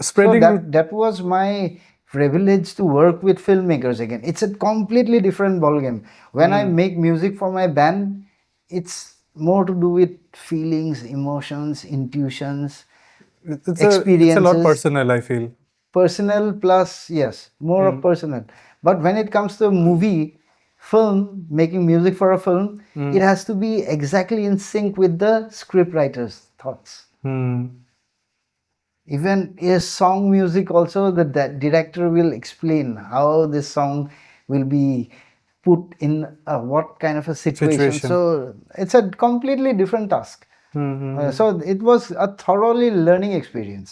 Spreading
so that was my privilege to work with filmmakers again. It's a completely different ballgame. When I make music for my band, it's more to do with feelings, emotions, intuitions, experiences.
It's a lot personal, I feel.
Personal plus, yes, more of personal. But when it comes to a movie, film, making music for a film, it has to be exactly in sync with the scriptwriter's thoughts. Even a song music also, the director will explain how this song will be put in what kind of a situation. So it's a completely different task. So it was a thoroughly learning experience.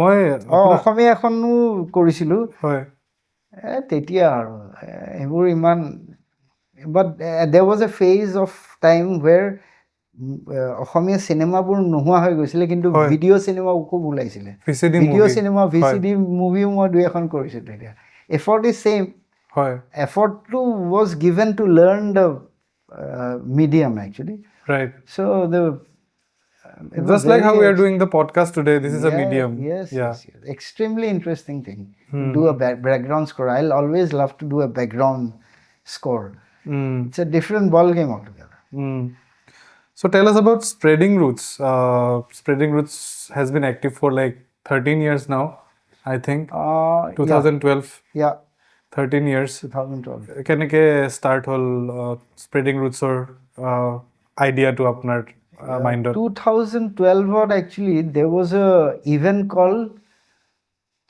মই
অসমীয়া এখনো কৰিছিলো তেতিয়া আৰু এইবোৰ ইমান but there was a phase of time where Asamiya চিনেমাবোৰ নোহোৱা হৈ গৈছিলে কিন্তু ভিডিঅ' চিনেমা খুব ওলাইছিলে ভিডিঅ' চিনেমা VCD মুভিও মই 2 এখন কৰিছিলোঁ তেতিয়া effort is same effort was given to learn the medium actually
right
so
just like how we are doing the podcast today, this is a medium.
Yes. Extremely interesting thing. Do a background score. I'll always love to do a background score. It's a different ball game altogether.
So tell us about Spreading Roots. Spreading Roots has been active for like 13 years now, I think. 2012.
Yeah.
13 years.
2012.
Keneke start hol Spreading Roots or idea to apnar mind
2012 actually there was a event called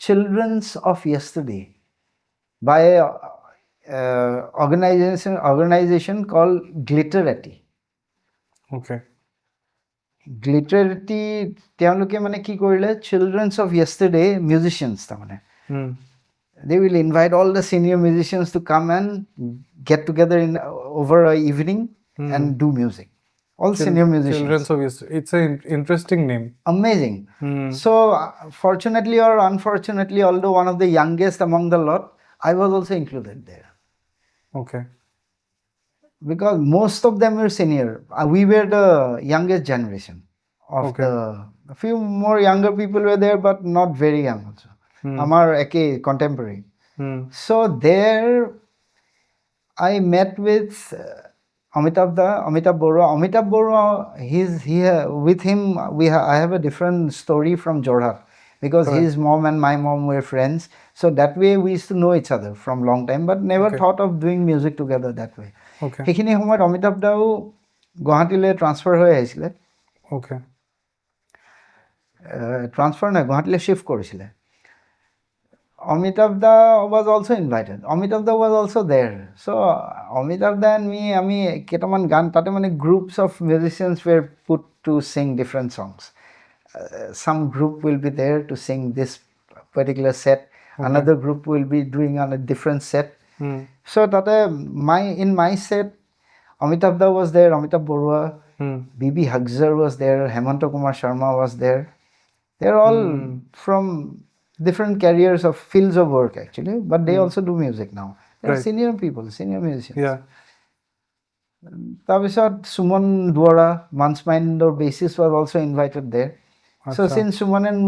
Children's of Yesterday by organization called Glitterati.
Okay.
Glitterati তেওঁলোকে মানে কি কৰিলে childrens of yesterday musicians তাৰমানে they will invite all the senior musicians to come and get together in over a evening and do music. All senior musicians.
Children's of yesterday. It's an interesting name.
Amazing. So fortunately or unfortunately, although one of the youngest among the lot, I was also included there.
Okay.
Because most of them were senior. We were the youngest generation of a few more younger people were there, but not very young also. Amar eke contemporary. So there I met with Amitabh Borua. With him I have a different story from Jorhat, because his mom and my mom were friends. So that way we used to know each other from long time, but never thought of doing music together that way. সেইখিনি সময়ত অমিতাভ দাও গুৱাহাটীলৈ transfer হৈ আহিছিলে। Transfer নাই, গুৱাহাটীলৈ shift কৰিছিলে। Amitabh da was also invited. Amitabh da was also there. So Amitabh da and me, আমি কেইটামান গান তাতে মানে groups of musicians were put to sing different songs. Some group will be there to sing this particular set. Another group will be doing on a different set. So tate in my set, Amitabh da was there, Amitabh Borua, BB Hagzar was there, Hemanta Kumar Sharma was there. They're all from different careers of fields of work actually, but they also do music now. They're senior people, senior musicians. Tarpisot Suman Dwara, Mansminder bassist was also invited there. So since Suman and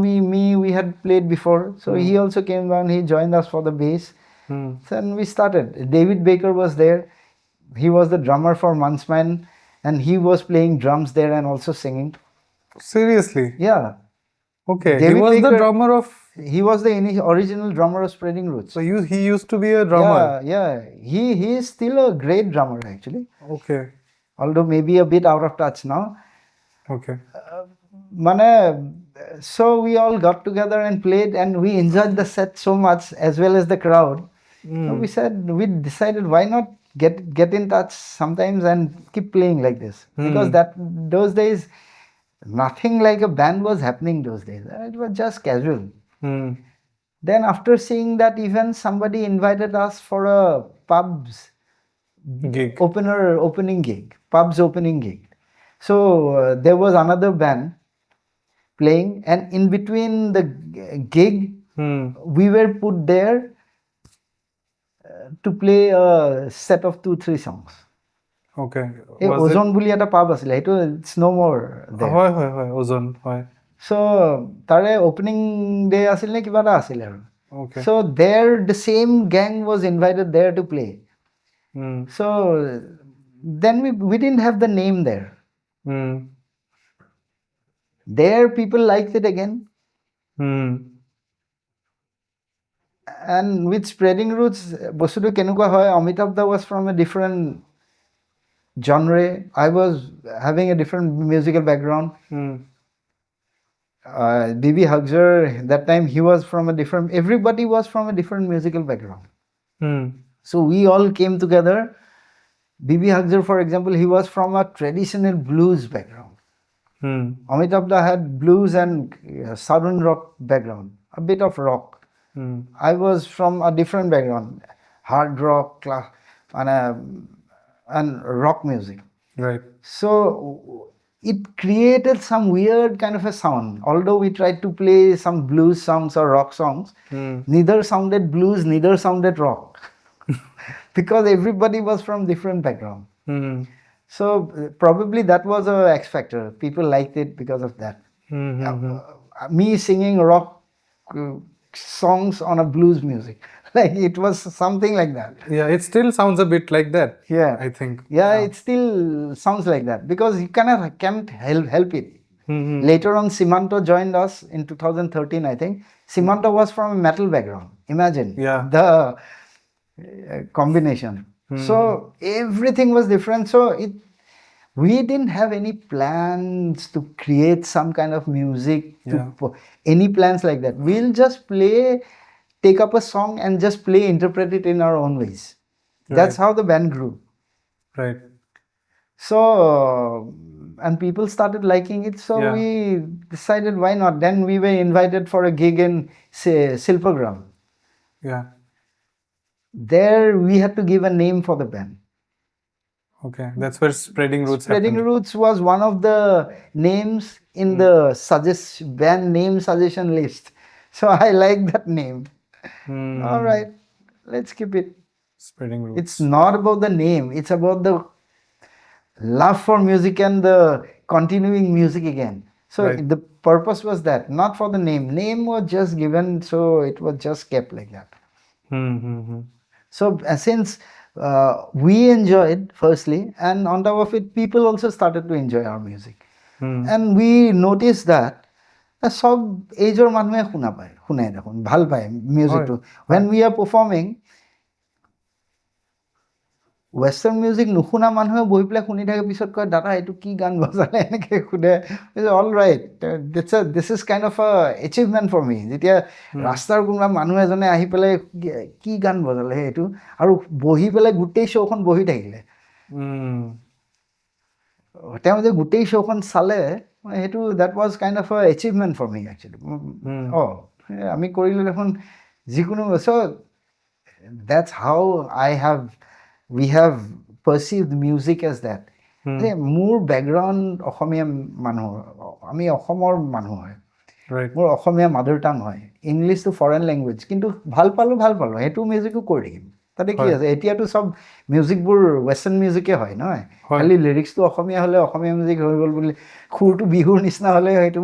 we had played before, so he also came down, he joined us for the bass. Then we started. David Baker was there. He was the drummer for Mansman, and he was playing drums there and also singing.
Seriously?
Yeah.
Okay.
David
he was
Baker,
the drummer of...
He was the original drummer of Spreading Roots.
So he used to be a drummer?
Yeah. He is still a great drummer actually.
Okay.
Although maybe a bit out of touch now.
Okay.
So we all got together and played, and we enjoyed the set so much as well as the crowd. So we decided why not get in touch sometimes and keep playing like this, because those days nothing like a band was happening those days. It was just casual. Then after seeing that event, somebody invited us for a pub's
gig,
opening gig. So there was another band playing, and in between the gig we were put there to play a set of 2-3 songs.
Okay.
Ozone বুলি এটা pub আছিলে, সেইটো it's no more there.
হয় Ozone হয়।
So তাৰে opening day আছিল নে কিবা এটা আছিল আৰু।
Okay.
So there the same gang was invited there to play. So then we didn't have the name there. There people liked it again. And with Spreading Roots, বস্তুটো কেনেকুৱা হয়, Amitabh da was from a different genre. I was having a different musical background. BB Hagzar, that time he was from a different, everybody was from a different musical background. So we all came together. BB Hagzar, for example, he was from a traditional blues background. Amitabh da had blues and southern rock background, a bit of rock. I was from a different background, hard rock and rock music.
Right.
So it created some weird kind of a sound. Although we tried to play some blues songs or rock songs, neither sounded blues, neither sounded rock. Because everybody was from different background. So probably that was a X factor. People liked it because of that. Me singing rock songs on a blues music, like it was something like that.
Yeah, it still sounds a bit like that.
Yeah,
I think.
Yeah, it still sounds like that because you can't help it. Later on, Simanto joined us in 2013, I think. Simanto was from a metal background. Imagine the combination. So everything was different. So we didn't have any plans to create some kind of music, any plans like that. We'll just take up a song and just interpret it in our own ways. That's how the band grew.
Right.
So, and people started liking it, so we decided why not. Then we were invited for a gig in Silpagram.
Yeah.
There we had to give a name for the band.
Okay, that's where Spreading Roots
Spreading
happened.
Roots was one of the names in the band name suggestion list. So I like that name. All right, let's keep it.
Spreading Roots.
It's not about the name, it's about the love for music and the continuing music again. So the purpose was that, not for the name. Name was just given, so it was just kept like that. So since we enjoyed firstly, and on top of it, people also started to enjoy our music. And we noticed that সব এজৰ মানুহে শুনাই দেখোন ভাল পায় মিউজিকটো. When we are performing, Western music নুশুনা মানুহে বহি পেলাই শুনি থাকে, পিছত কয় দাদা এইটো কি গান বজালে, এনেকৈ সোধে. All right, this is kind of a achievement for me. যেতিয়া ৰাস্তাৰ কোনোবা মানুহ এজনে আহি পেলাই কি গান বজালে সেইটো, আৰু বহি পেলাই গোটেই শ্ব''খন বহি থাকিলে, তেওঁ যে গোটেই শ্ব''খন চালে, সেইটো that was kind of a achievement for me actually. আমি কৰিলোঁ দেখোন যিকোনো. So' that's how we have perceived music as that. মোৰ বেকগ্ৰাউণ্ড অসমীয়া মানুহ, আমি অসমৰ মানুহ হয়, মোৰ অসমীয়া মাডাৰ টাং হয়, ইংলিছটো ফৰেন লেংগুৱেজ, কিন্তু ভাল পালোঁ সেইটো মিউজিকো কৰি থাকিম, তাতে কি আছে. এতিয়াতো চব মিউজিকবোৰ ৱেষ্টাৰ্ণ মিউজিকে হয় নহয়, খালি লিৰিক্সটো অসমীয়া হ'লে অসমীয়া মিউজিক হৈ গ'ল বুলি, সুৰটো বিহুৰ নিচিনা হ'লে সেইটো.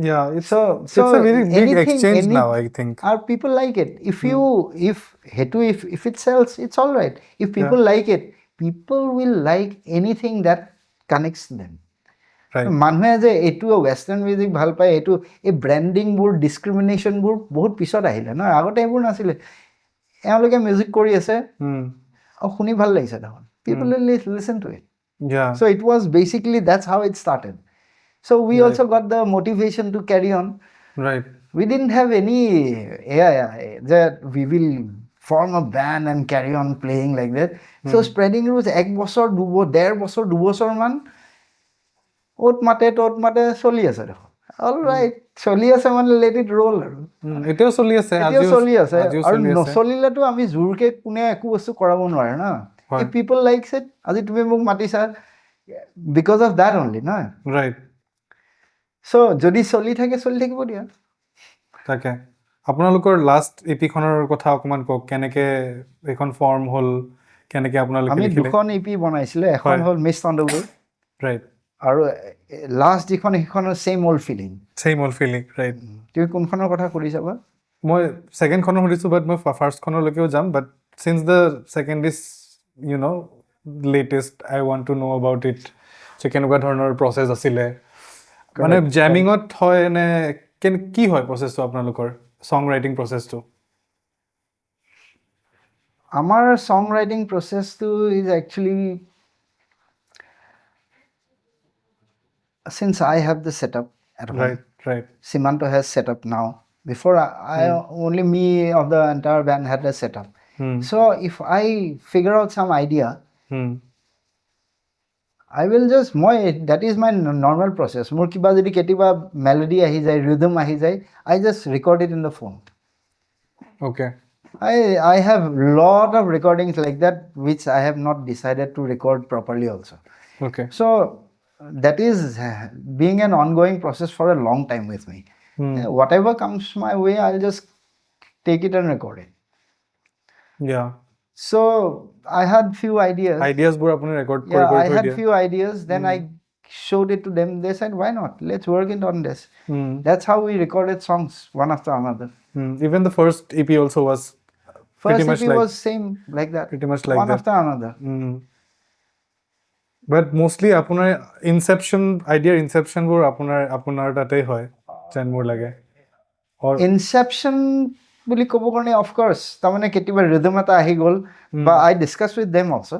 Yeah, it's a very big exchange now, I think.
Our people like it. If it sells, it's all right. If people like it, people will like anything that connects them. Right. মানুহে যে এইটো western music ভাল পায়, এইটো এই ব্ৰেণ্ডিংবোৰ, ডিছক্ৰিমিনেশ্যনবোৰ বহুত পিছত আহিলে নহয়, আগতে এইবোৰ নাছিলে. এওঁলোকে মিউজিক কৰি আছে, শুনি ভাল লাগিছে দেখোন, people will listen to it. So it was basically, that's how it started. So we also got the motivation to carry on.
Right.
We didn't have any that we will form a band and carry on playing like that. So Spreading Roots 1 বছৰ 2.5 বছৰ 2 বছৰমান ওট মাতে চলি আছে দেখোন. All right, চলি আছে মানে লেট ইট ৰ'ল. আৰু
এতিয়াও চলি আছে,
আৰু নচলিলেতো আমি জোৰকে কোনে একো বস্তু কৰাব নোৱাৰে ন. If people likes it, আজি তুমি মোক মাতিছা because of that only, no?
Right.
So যদি চলি থাকিব দিয়া.
তাকে আপোনালোকৰ লাষ্ট ইপিখনৰ কথা অকমান কওক, কেনেকে এখন ফৰ্ম হ'ল, কেনেকে আপোনালোকে
আমি দুখন ইপি বনাইছিলে, এখন হ'ল মিছ অন দ্য ৱে,
ৰাইট,
আৰু লাষ্ট যিখন সেইখনৰ ছেইম অল্ড ফিলিং,
ৰাইট.
তুমি কোনখনৰ কথা সুধিছা বা?
মই ছেকেণ্ডখনৰ সুধিছোঁ, বাট মই ফাৰ্ষ্টখনলৈকেও যাম, but signs the second is latest, I want to ন' এবাউট ইট, যে কেনেকুৱা ধৰণৰ প্ৰচেছ আছিলে, মানে জেমিঙত হয় নে কি হয় প্ৰচেছটো আপোনালোকৰ, ছং ৰাইটিং প্ৰচেছটো?
আমাৰ ছং ৰাইটিং প্ৰচেছটো is actually, since I have the setup at home,
right.
Simanto has set up now. Before only me of the entire band had a setup. So if I figure out some idea, I will just, that is my normal process. More kiba jodi ketiba melody ahi jai, rhythm ahi jai, I just record it in the phone.
Okay.
I have lot of recordings like that which I have not decided to record properly also.
Okay.
So that is being an ongoing process for a long time with me. Whatever comes my way, I'll just take it and record it.
Yeah.
So I had few ideas.
Ideasবোৰ আপুনি record কৰি
I had few ideas. Then I showed it to them. They said, "Why not? Let's work it on this." That's how we recorded songs one after another.
Even the first EP also was
first EP was same like that.
Pretty much like
one
that.
After another.
But mostly আপোনাৰ আইডিয়াৰ ইনচেপশ্যনবোৰ আপোনাৰ তাতেই হয় যেন মোৰ লাগে.
ইনচেপশ্যন বুলি ক'ব কাৰণে of course, তাৰমানে কেতিয়াবা ৰিদম এটা আহি গ'ল, বা I discuss with them also',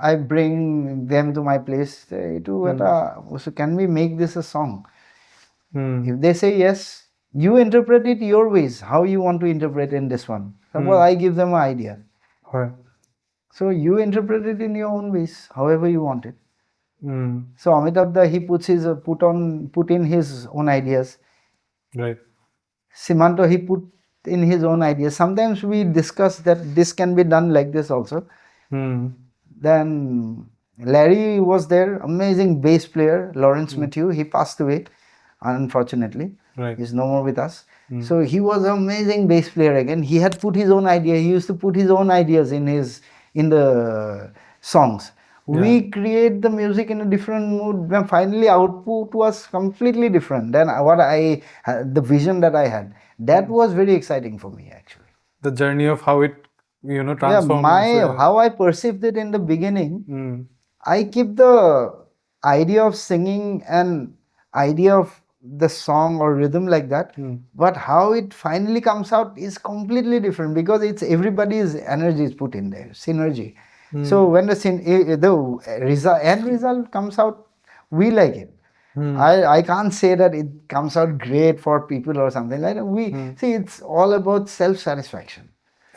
I bring them to my place, এইটো এটা বস্তু, কেন উই মেক দিছ এ ছং? If they say yes, you interpret it your ways, how you want to interpret in this one, suppose I give them a idea,
হয়
So you interpret it in your own ways, however you want it.
mm,
So Amitabh Da, he put in his own ideas.
right
Simanto, he put in his own ideas. Sometimes we discuss that this can be done like this also.
mm,
Then Larry was there, amazing bass player. Lawrence Matthew, he passed away, unfortunately.
right
He's no more with us. So he was an amazing bass player again. He had put his own idea. He used to put his own ideas in the songs. We create the music in a different mood. When finally output was completely different than what the vision that I had. That was very exciting for me actually.
the journey of how it
Yeah,
transforms
how I perceived it in the beginning.
mm,
I keep the idea of singing and idea of the song or rhythm like that, but how it finally comes out is completely different because it's everybody's energy is put in there, synergy. So when the end result comes out, we like it. I can't say that it comes out great for people or something like that. We see it's all about self-satisfaction.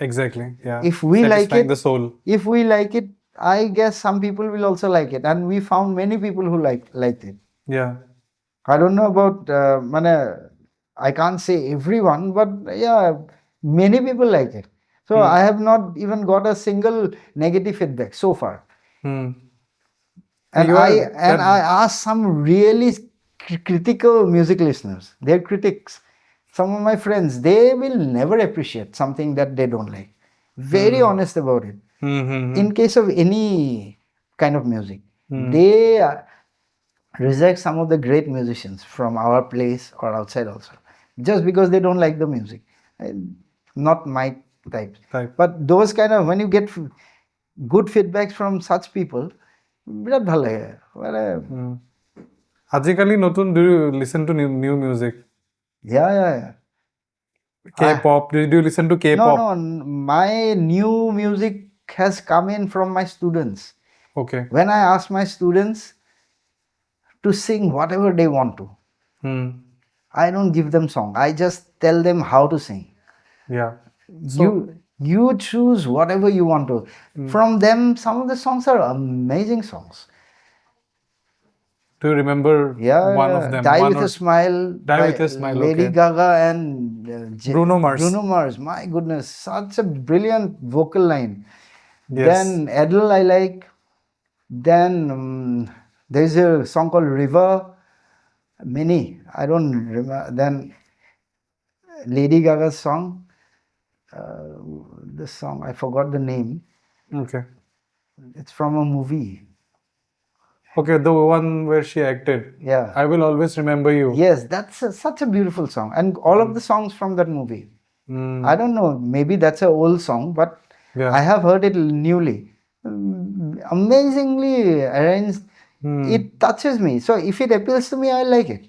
exactly yeah
If we like
satisfying
it,
the soul
if we like it, I guess some people will also like it, and we found many people who liked it.
yeah
I don't know about I can't say everyone, but yeah, many people like it. So I have not even got a single negative feedback so far.
mm.
And
You are
I asked some really critical music listeners. They're critics. Some of my friends, they will never appreciate something that they don't like. Very honest about it. In case of any kind of music, they reject some of the great musicians from our place or outside also, just because they don't like the music. Not my type. But those kind of, when you get good feedbacks from such people, বিৰাট ভাল লাগে মানে
আজিকালি নতুন do you listen to new music
yeah
K-pop did you listen to K-pop
no my new music has come in from my students.
okay
When I ask my students to sing whatever they want to, I don't give them song, I just tell them how to sing.
yeah
You choose whatever you want to. From them, some of the songs are amazing songs.
do you remember one of them
Die
one
with
or-
a Smile.
Die
by
with a Smile,
Lady
okay.
Gaga and
Bruno Mars.
Bruno Mars. My goodness, such a brilliant vocal line.
Yes.
Then Adele I like. Then there's a song called River. Many. I don't remember. Then Lady Gaga's song. The song, I forgot the name.
okay
It's from a movie.
okay the one where she acted
Yeah.
I will always remember you
Yes, that's such a beautiful song. And all of the songs from that movie. I don't know, maybe that's an old song, but
Yeah.
I have heard it newly. Amazingly arranged. It touches me. So if it appeals to me, I like it.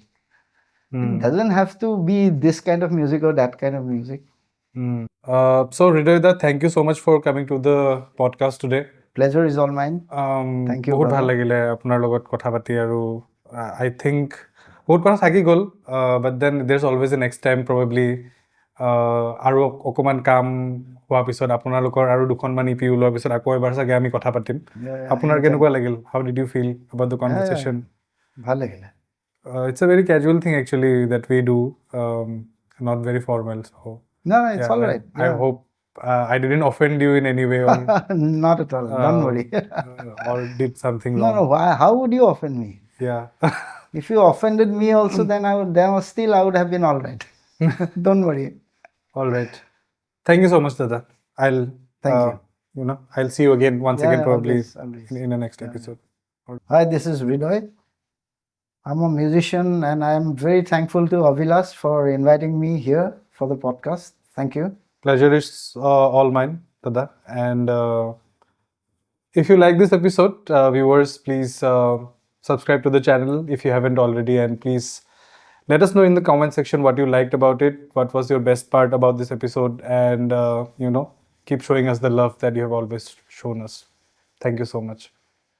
It doesn't have to be this kind of music or that kind of music.
So Hridoy da, thank you so much for coming to the podcast today.
Pleasure is all mine. Thank you,
বহুত
brother.
ভাল লাগিলে আপোনাৰ লগত কথা পাতি আৰু I think বহুত কথা থাকি গ'ল but then there's always a next time probably আৰু অকণমান কাম হোৱাৰ পিছত আপোনালোকৰ আৰু দুখনমান EP ওলোৱাৰ পিছত আকৌ এবাৰ চাগে আমি কথা পাতিম আপোনাৰ কেনেকুৱা লাগিল how did you feel about the conversation
ভাল লাগিলে.
It's a very casual thing actually that we do not very formal so
No, it's all right.
I hope I didn't offend you in any way or
Not at all. Don't worry.
or did something
No,
wrong.
no. Why? How would you offend me?
Yeah.
If you offended me also, then I would have been all right. Don't worry.
All right. Thank you so much, Dada.
Thank you.
I'll see you again once again probably
always.
in the next episode.
Hi, this is Hridoy. I'm a musician and I'm very thankful to Abhilash for inviting me here for the podcast. Thank you.
Pleasure is all mine, Dada. And if you like this episode, viewers, please subscribe to the channel if you haven't already, and please let us know in the comment section what you liked about it, what was your best part about this episode, and keep showing us the love that you have always shown us. Thank you so much.